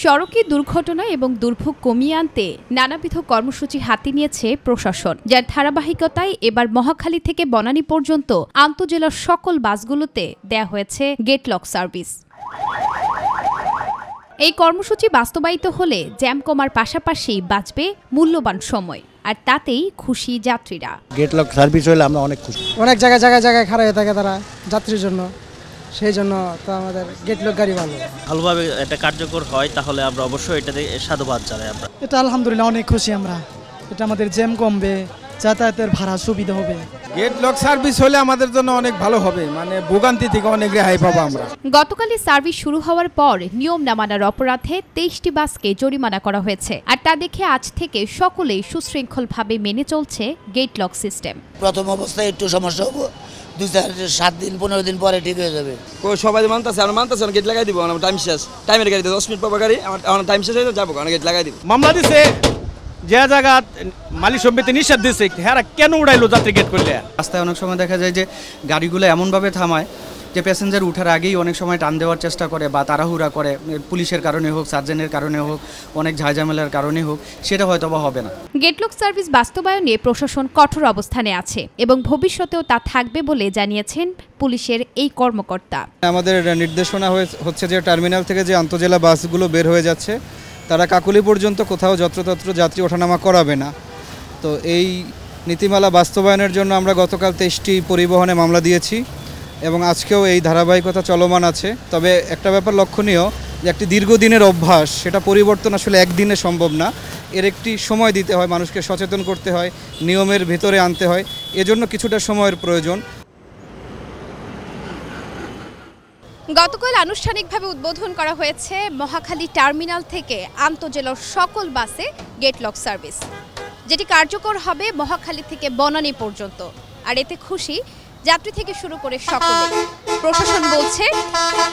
সড়কে দুর্ঘটনা এবং দুর্ভোগ কমিয়ে আনতে নানাবিধ কর্মসূচি হাতে নিয়েছে প্রশাসন, যার ধারাবাহিকতায় এবার মহাখালী থেকে বনানী পর্যন্ত আন্তজেলার সকল বাসগুলোতে দেয়া হয়েছে গেট লক সার্ভিস। এই কর্মসূচি বাস্তবায়িত হলে জ্যাম কমার পাশাপাশি বাঁচবে মূল্যবান সময়, আর তাতেই খুশি যাত্রীরা। গেট লক সার্ভিস হলে আমরা অনেক খুশি। অনেক জায়গায় খাড়া হয়ে থাকে তারা যাত্রীর জন্য, সেই জন্য তো আমাদের গেট লক গাড়ি ভালোভাবে এটা কার্যকর হয় তাহলে আমরা অবশ্যই এটাতে সাধুবাদ জানাই। আমরা এটা আলহামদুলিল্লাহ অনেক খুশি আমরা। এটা আমাদের জ্যাম কমবে, যাতায়াতের ভাড়া সুবিধা হবে। গেট লক সার্ভিস হলে আমাদের জন্য অনেক ভালো হবে, মানে ভোগান্তি থেকে অনেক রেহাই পাবো আমরা। গতকালই সার্ভিস শুরু হওয়ার পর নিয়ম না মানার অপরাধে 23টি বাসকে জরিমানা করা হয়েছে, আর তা দেখে আজ থেকে সকলেই সুশৃঙ্খলভাবে মেনে চলছে গেট লক সিস্টেম। প্রথম অবস্থায় একটু সমস্যা হবো, 2-7 দিন 15 দিন পরে ঠিক হয়ে যাবে। সবাই মানতেছে, আমরা মানতেছি, গেট লাগাই দিব। আমার টাইম শেষ, টাইমের গাড়ি 10 মিনিট পাবো গাড়ি, আমার টাইম শেষ হয়ে যাবো, গেট লাগাই দিব। মামলা দিছে যে জায়গা মালিক সমিতি নিষেধ দিচ্ছে, হ্যাঁ কেন উড়াইলো যাত্রী গেট করলে? রাস্তায় অনেক সময় দেখা যায় যে গাড়িগুলো এমনভাবে থামায় যে প্যাসেঞ্জার উঠার আগেই অনেক সময় টান দেওয়ার চেষ্টা করে বা তাড়াহুড়া করে, পুলিশের কারণে হোক, সার্জেনের কারণে হোক, অনেক ঝামেলার কারণে হোক, সেটা হয়তো বা হবে না। গেটলক সার্ভিস বাস্তবায়নে প্রশাসন কঠোর অবস্থানে আছে এবং ভবিষ্যতেও তা থাকবে বলে জানিয়েছেন পুলিশের এই কর্মকর্তা। আমাদের নির্দেশনা হচ্ছে যে টার্মিনাল থেকে যে আন্তজেলা বাসগুলো বের হয়ে যাচ্ছে তারা কাকুলি পর্যন্ত কোথাও যত্রতত্র যাত্রী ওঠানামা করাবে না। তো এই নীতিমালা বাস্তবায়নের জন্য আমরা গতকাল 23টি পরিবহনে মামলা দিয়েছি এবং আজকেও এই ধারাবাহিকতা চলমান আছে। তবে একটা ব্যাপার লক্ষণীয় যে একটি দীর্ঘদিনের অভ্যাস, সেটা পরিবর্তন আসলে একদিনে সম্ভব না। এর একটি সময় দিতে হয়, মানুষকে সচেতন করতে হয়, নিয়মের ভেতরে আনতে হয়, এজন্য কিছুটা সময়ের প্রয়োজন। গতকাল আনুষ্ঠানিকভাবে উদ্বোধন করা হয়েছে মহাখালী টার্মিনাল থেকে আন্তজেলার সকল বাসে গেট লক সার্ভিস, যেটি কার্যকর হবে মহাখালী থেকে বনানী পর্যন্ত। আর এতে খুশি যাত্রী থেকে শুরু করে সকলে। প্রশাসন বলছে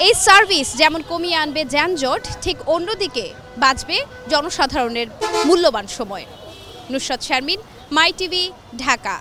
এই সার্ভিস যেমন কমিয়ে আনবে যানজট, ঠিক অন্যদিকে বাঁচবে জনসাধারণের মূল্যবান সময়। নুসরাত শারমিন, মাই টিভি, ঢাকা।